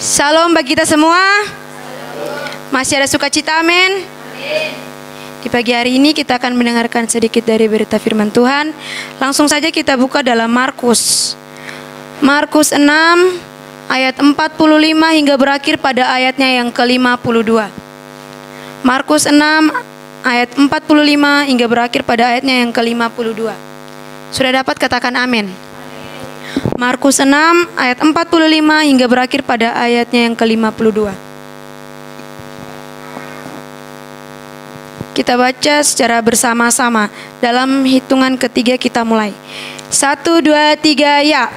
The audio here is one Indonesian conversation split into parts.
Shalom bagi kita semua. Masih ada sukacita, amin. Di pagi hari ini kita akan mendengarkan sedikit dari berita firman Tuhan. Langsung saja kita buka dalam Markus 6 ayat 45 hingga berakhir pada ayatnya yang ke-52. Markus 6 ayat 45 hingga berakhir pada ayatnya yang ke-52. Sudah dapat katakan amin. Markus 6 ayat 45 hingga berakhir pada ayatnya yang ke-52. Kita baca secara bersama-sama. Dalam hitungan ketiga kita mulai. 1, 2, 3, ya.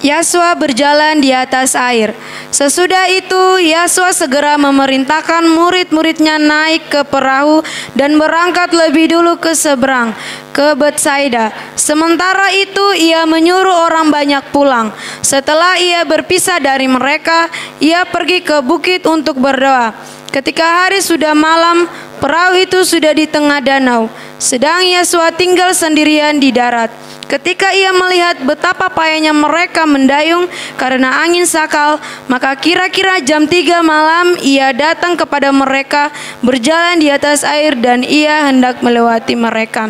Yasua berjalan di atas air. Sesudah itu Yasua segera memerintahkan murid-muridnya naik ke perahu dan berangkat lebih dulu ke seberang, ke Betsaida. Sementara itu ia menyuruh orang banyak pulang. Setelah ia berpisah dari mereka, ia pergi ke bukit untuk berdoa. Ketika hari sudah malam, perahu itu sudah di tengah danau, sedang Yasua tinggal sendirian di darat. Ketika ia melihat betapa payahnya mereka mendayung karena angin sakal, maka kira-kira jam 3 malam ia datang kepada mereka berjalan di atas air dan ia hendak melewati mereka.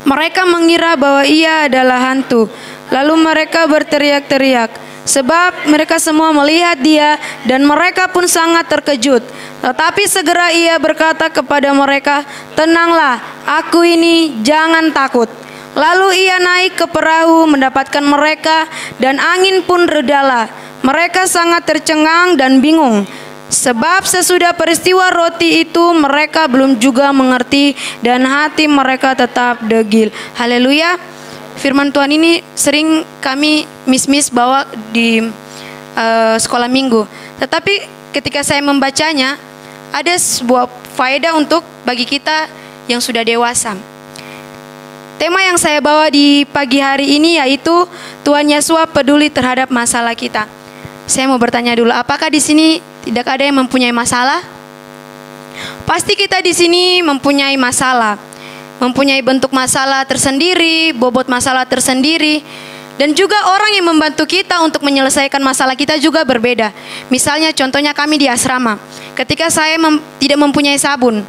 Mereka mengira bahwa ia adalah hantu. Lalu mereka berteriak-teriak, sebab mereka semua melihat dia dan mereka pun sangat terkejut. Tetapi segera ia berkata kepada mereka, "Tenanglah, aku ini, jangan takut." Lalu ia naik ke perahu mendapatkan mereka dan angin pun redalah. Mereka sangat tercengang dan bingung, sebab sesudah peristiwa roti itu mereka belum juga mengerti dan hati mereka tetap degil. Haleluya. Firman Tuhan ini sering kami mis-mis bawa di sekolah minggu. Tetapi ketika saya membacanya, ada sebuah faedah untuk bagi kita yang sudah dewasa. Tema yang saya bawa di pagi hari ini yaitu Tuhan Yesua peduli terhadap masalah kita. Saya mau bertanya dulu, apakah di sini tidak ada yang mempunyai masalah? Pasti kita di sini mempunyai masalah. Mempunyai bentuk masalah tersendiri, bobot masalah tersendiri, dan juga orang yang membantu kita untuk menyelesaikan masalah kita juga berbeda. Misalnya contohnya kami di asrama, ketika saya tidak mempunyai sabun,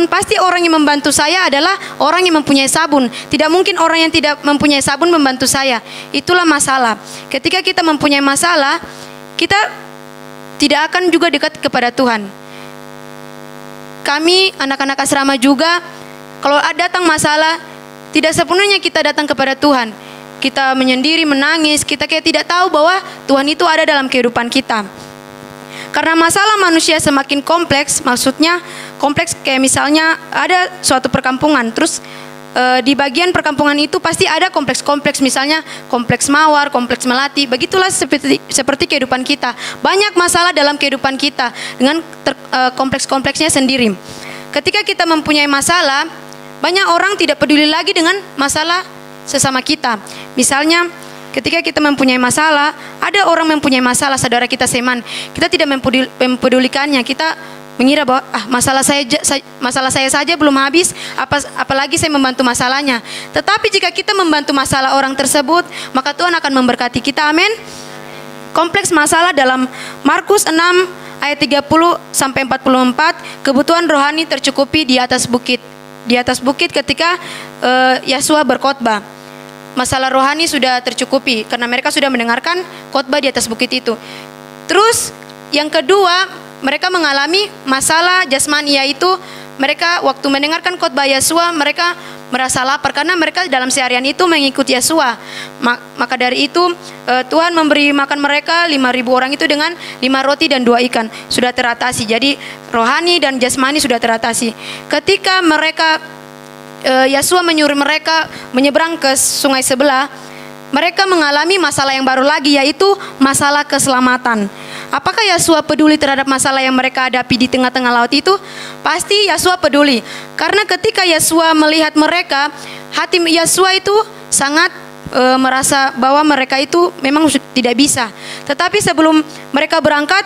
pasti orang yang membantu saya adalah orang yang mempunyai sabun. Tidak mungkin orang yang tidak mempunyai sabun membantu saya. Itulah masalah. Ketika kita mempunyai masalah, kita tidak akan juga dekat kepada Tuhan. Kami anak-anak asrama juga, kalau datang masalah, tidak sepenuhnya kita datang kepada Tuhan. Kita menyendiri, menangis, kita kayak tidak tahu bahwa Tuhan itu ada dalam kehidupan kita. Karena masalah manusia semakin kompleks, maksudnya kompleks kayak misalnya ada suatu perkampungan, terus di bagian perkampungan itu pasti ada kompleks-kompleks, misalnya kompleks Mawar, kompleks Melati. Begitulah seperti kehidupan kita. Banyak masalah dalam kehidupan kita dengan kompleks-kompleksnya sendiri. Ketika kita mempunyai masalah, banyak orang tidak peduli lagi dengan masalah sesama kita. Misalnya ketika kita mempunyai masalah, ada orang mempunyai masalah, saudara kita Seman, kita tidak mempedulikannya. Kita mengira bahwa masalah saya saja belum habis, apalagi saya membantu masalahnya. Tetapi jika kita membantu masalah orang tersebut, maka Tuhan akan memberkati kita. Amin. Kompleks masalah dalam Markus 6 ayat 30 sampai 44, kebutuhan rohani tercukupi di atas bukit. Di atas bukit ketika Yesua berkhotbah. Masalah rohani sudah tercukupi karena mereka sudah mendengarkan khotbah di atas bukit itu. Terus yang kedua, mereka mengalami masalah jasmani, yaitu mereka waktu mendengarkan khotbah Yesua, mereka merasa lapar karena mereka dalam seharian itu mengikuti Yesua. Maka dari itu Tuhan memberi makan mereka 5.000 orang itu dengan 5 roti dan 2 ikan. Sudah teratasi. Jadi rohani dan jasmani sudah teratasi. Ketika mereka Yesua menyuruh mereka menyeberang ke sungai sebelah, mereka mengalami masalah yang baru lagi, yaitu masalah keselamatan. Apakah Yesua peduli terhadap masalah yang mereka hadapi di tengah-tengah laut itu? Pasti Yesua peduli. Karena ketika Yesua melihat mereka, hati Yesua itu sangat merasa bahwa mereka itu memang tidak bisa. Tetapi sebelum mereka berangkat,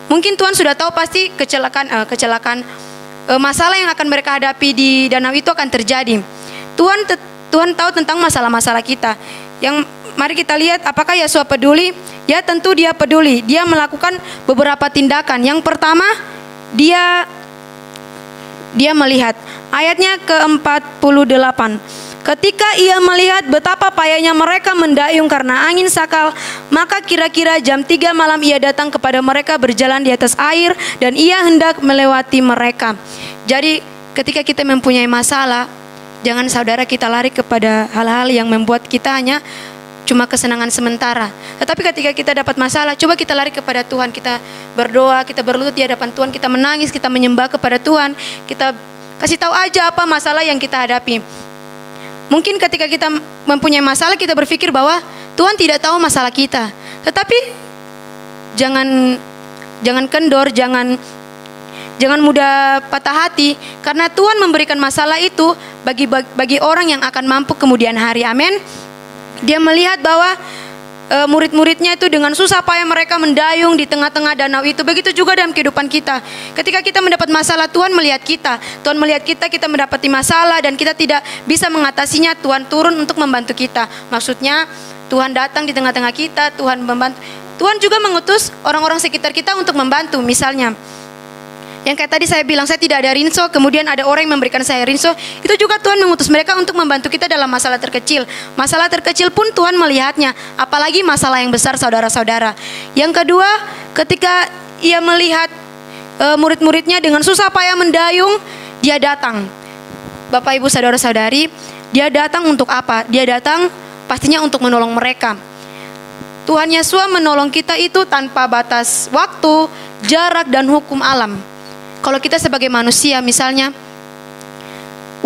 mungkin Tuhan sudah tahu pasti kecelakaan masalah yang akan mereka hadapi di danau itu akan terjadi. Tuhan Tuhan tahu tentang masalah-masalah kita. Yang mari kita lihat apakah Yesua peduli? Ya tentu dia peduli. Dia melakukan beberapa tindakan. Yang pertama, dia melihat. Ayatnya ke-48. Ketika ia melihat betapa payahnya mereka mendayung karena angin sakal, maka kira-kira jam 3 malam ia datang kepada mereka berjalan di atas air, dan ia hendak melewati mereka. Jadi ketika kita mempunyai masalah, jangan saudara kita lari kepada hal-hal yang membuat kita hanya cuma kesenangan sementara. Tetapi ketika kita dapat masalah, coba kita lari kepada Tuhan. Kita berdoa, kita berlutut di hadapan Tuhan, kita menangis, kita menyembah kepada Tuhan. Kita kasih tahu aja apa masalah yang kita hadapi. Mungkin ketika kita mempunyai masalah, kita berpikir bahwa Tuhan tidak tahu masalah kita. Tetapi jangan kendor, jangan mudah patah hati, karena Tuhan memberikan masalah itu bagi orang yang akan mampu kemudian hari. Amin. Dia melihat bahwa murid-muridnya itu dengan susah payah mereka mendayung di tengah-tengah danau itu. Begitu juga dalam kehidupan kita. Ketika kita mendapat masalah, Tuhan melihat kita. Tuhan melihat kita mendapati masalah dan kita tidak bisa mengatasinya. Tuhan turun untuk membantu kita. Maksudnya Tuhan datang di tengah-tengah kita, Tuhan membantu. Tuhan juga mengutus orang-orang sekitar kita untuk membantu. Misalnya yang kayak tadi saya bilang, saya tidak ada rinso, kemudian ada orang yang memberikan saya rinso. Itu juga Tuhan mengutus mereka untuk membantu kita dalam masalah terkecil. Masalah terkecil pun Tuhan melihatnya, apalagi masalah yang besar, saudara-saudara. Yang kedua, ketika ia melihat murid-muridnya dengan susah payah mendayung, dia datang. Bapak Ibu saudara-saudari, dia datang untuk apa? Dia datang pastinya untuk menolong mereka. Tuhan Yesus menolong kita itu tanpa batas waktu, jarak, dan hukum alam. Kalau kita sebagai manusia, misalnya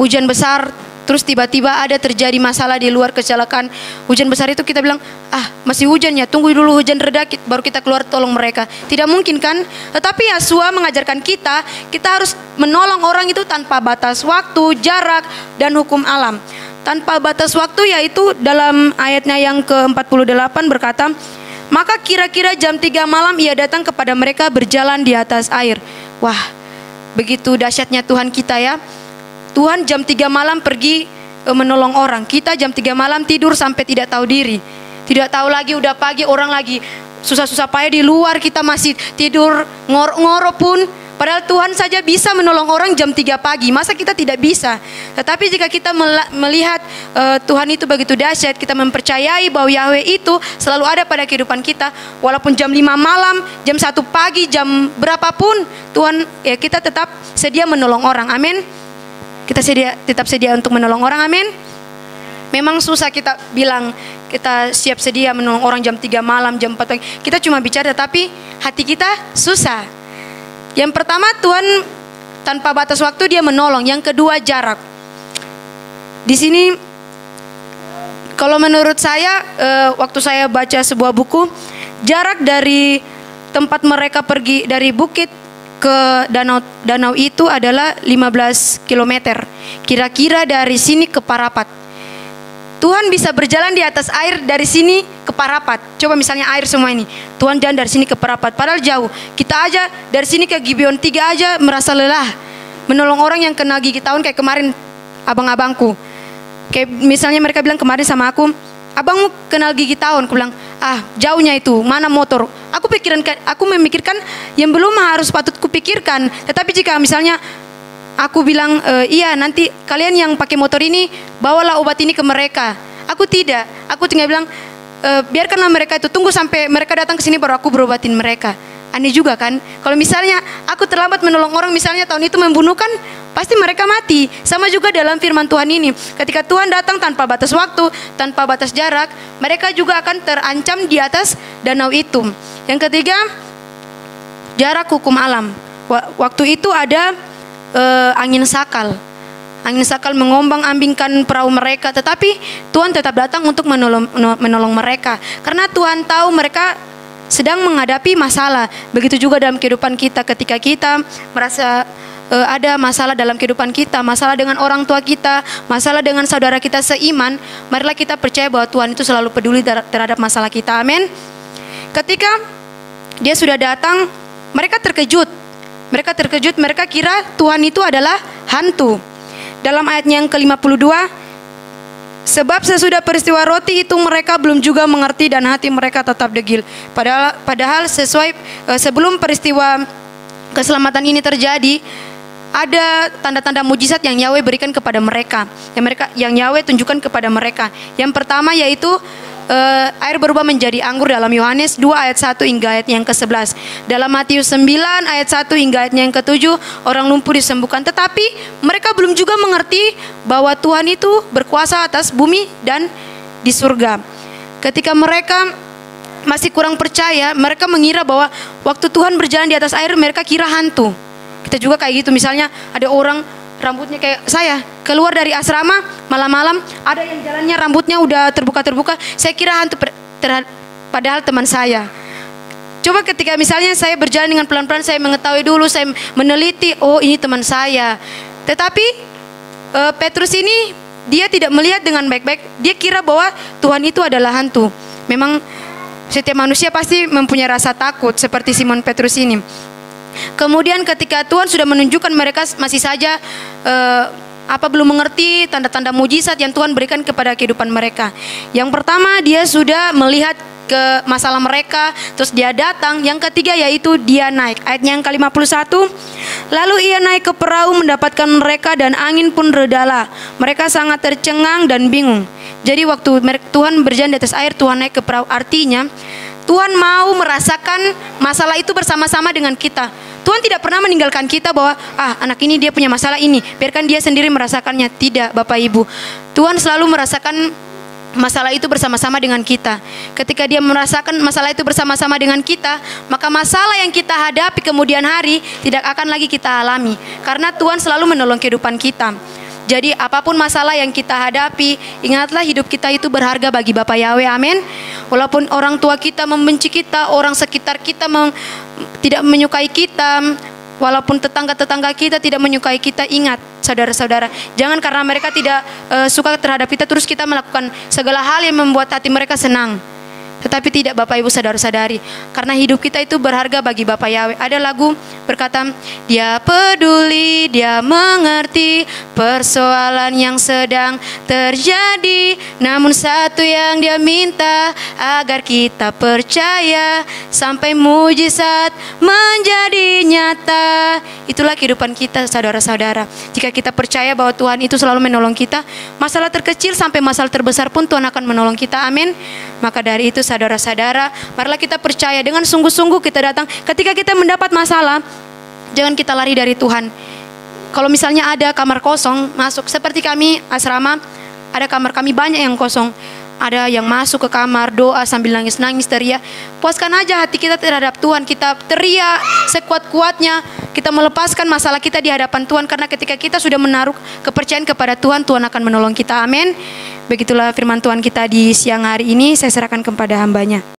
hujan besar, terus tiba-tiba ada terjadi masalah di luar, kecelakaan, hujan besar itu kita bilang, masih hujan ya, tunggu dulu hujan reda baru kita keluar tolong mereka. Tidak mungkin kan? Tetapi Yesua mengajarkan kita harus menolong orang itu tanpa batas waktu, jarak, dan hukum alam. Tanpa batas waktu, yaitu dalam ayatnya yang ke-48 berkata, maka kira-kira jam 3 malam ia datang kepada mereka berjalan di atas air. Wah, begitu dahsyatnya Tuhan kita ya. Tuhan jam 3 malam pergi menolong orang. Kita jam 3 malam tidur sampai tidak tahu diri. Tidak tahu lagi udah pagi, orang lagi susah-susah payah di luar, kita masih tidur ngoro-ngoro pun. Padahal Tuhan saja bisa menolong orang jam 3 pagi. Masa kita tidak bisa? Tetapi jika kita melihat Tuhan itu begitu dahsyat, kita mempercayai bahwa Yahweh itu selalu ada pada kehidupan kita. Walaupun jam 5 malam, jam 1 pagi, jam berapapun, Tuhan kita tetap sedia menolong orang. Amin. Kita tetap sedia untuk menolong orang. Amin. Memang susah kita bilang kita siap sedia menolong orang jam 3 malam, jam 4 pagi. Kita cuma bicara, tetapi hati kita susah. Yang pertama, Tuhan tanpa batas waktu dia menolong. Yang kedua, jarak. Di sini kalau menurut saya, waktu saya baca sebuah buku, jarak dari tempat mereka pergi dari bukit ke danau itu adalah 15 km. Kira-kira dari sini ke Parapat. Tuhan bisa berjalan di atas air dari sini ke Parapat. Coba misalnya air semua ini, Tuhan jalan dari sini ke Parapat, padahal jauh. Kita aja dari sini ke Gibeon 3 aja merasa lelah. Menolong orang yang kena gigi tahun kayak kemarin abang-abangku. Kayak misalnya mereka bilang kemarin sama aku, abangmu kenal gigi tahun. Aku bilang, jauhnya itu, mana motor? Aku memikirkan yang belum harus patut kupikirkan. Tetapi jika misalnya aku bilang, iya nanti kalian yang pakai motor ini bawalah obat ini ke mereka. Aku tidak. Aku tinggal bilang, biarkanlah mereka itu, tunggu sampai mereka datang ke sini baru aku berobatin mereka. Aneh juga kan? Kalau misalnya aku terlambat menolong orang, misalnya tahun itu membunuh kan, pasti mereka mati. Sama juga dalam firman Tuhan ini. Ketika Tuhan datang tanpa batas waktu, tanpa batas jarak, mereka juga akan terancam di atas danau itu. Yang ketiga, jarak hukum alam. Waktu itu ada angin sakal. Angin sakal mengombang-ambingkan perahu mereka, tetapi Tuhan tetap datang untuk menolong mereka. Karena Tuhan tahu mereka sedang menghadapi masalah. Begitu juga dalam kehidupan kita, ketika kita merasa ada masalah dalam kehidupan kita, masalah dengan orang tua kita, masalah dengan saudara kita seiman, marilah kita percaya bahwa Tuhan itu selalu peduli terhadap masalah kita. Amin. Ketika dia sudah datang, mereka terkejut. Mereka kira Tuhan itu adalah hantu. Dalam ayatnya yang ke-52, Sebab sesudah peristiwa roti itu mereka belum juga mengerti dan hati mereka tetap degil. Padahal sebelum peristiwa keselamatan ini terjadi, ada tanda-tanda mujizat yang Yahweh berikan kepada mereka, yang Yahweh tunjukkan kepada mereka. Yang pertama yaitu air berubah menjadi anggur dalam Yohanes 2 ayat 1 hingga ayat yang ke-11. Dalam Matius 9 ayat 1 hingga ayat yang ke-7, orang lumpuh disembuhkan. Tetapi mereka belum juga mengerti bahwa Tuhan itu berkuasa atas bumi dan di surga. Ketika mereka masih kurang percaya, mereka mengira bahwa waktu Tuhan berjalan di atas air, mereka kira hantu. Kita juga kayak gitu, misalnya ada orang rambutnya kayak saya keluar dari asrama malam-malam, ada yang jalannya rambutnya udah terbuka-terbuka, saya kira hantu, padahal teman saya. Coba ketika misalnya saya berjalan dengan pelan-pelan, saya mengetahui dulu, saya meneliti, oh ini teman saya. Tetapi Petrus ini dia tidak melihat dengan baik-baik, dia kira bahwa Tuhan itu adalah hantu. Memang setiap manusia pasti mempunyai rasa takut seperti Simon Petrus ini. Kemudian ketika Tuhan sudah menunjukkan mereka masih saja belum mengerti tanda-tanda mujizat yang Tuhan berikan kepada kehidupan mereka. Yang pertama, dia sudah melihat ke masalah mereka, terus dia datang. Yang ketiga yaitu dia naik. Ayatnya yang ke-51, lalu ia naik ke perahu mendapatkan mereka dan angin pun redalah. Mereka sangat tercengang dan bingung. Jadi waktu Tuhan berjalan di atas air, Tuhan naik ke perahu. Artinya Tuhan mau merasakan masalah itu bersama-sama dengan kita. Tuhan tidak pernah meninggalkan kita bahwa anak ini dia punya masalah ini, biarkan dia sendiri merasakannya. Tidak, Bapak Ibu. Tuhan selalu merasakan masalah itu bersama-sama dengan kita. Ketika dia merasakan masalah itu bersama-sama dengan kita, maka masalah yang kita hadapi kemudian hari tidak akan lagi kita alami, karena Tuhan selalu menolong kehidupan kita. Jadi apapun masalah yang kita hadapi, ingatlah hidup kita itu berharga bagi Bapa Yahweh, amin. Walaupun orang tua kita membenci kita, orang sekitar kita tidak menyukai kita, walaupun tetangga-tetangga kita tidak menyukai kita, ingat saudara-saudara, jangan karena mereka tidak suka terhadap kita terus kita melakukan segala hal yang membuat hati mereka senang. Tetapi tidak, Bapak Ibu saudara-saudari, karena hidup kita itu berharga bagi Bapa Yahweh. Ada lagu berkata, dia peduli, dia mengerti persoalan yang sedang terjadi, namun satu yang dia minta agar kita percaya sampai mujizat menjadi nyata. Itulah kehidupan kita, saudara-saudara. Jika kita percaya bahwa Tuhan itu selalu menolong kita, masalah terkecil sampai masalah terbesar pun Tuhan akan menolong kita, amin. Maka dari itu saudara-saudara, marilah kita percaya dengan sungguh-sungguh kita datang. Ketika kita mendapat masalah, jangan kita lari dari Tuhan. Kalau misalnya ada kamar kosong, masuk. Seperti kami asrama, ada kamar kami banyak yang kosong. Ada yang masuk ke kamar, doa sambil nangis-nangis, teriak. Puaskan aja hati kita terhadap Tuhan. Kita teriak sekuat-kuatnya. Kita melepaskan masalah kita di hadapan Tuhan. Karena ketika kita sudah menaruh kepercayaan kepada Tuhan, Tuhan akan menolong kita, amin. Begitulah firman Tuhan kita di siang hari ini. Saya serahkan kepada hambanya.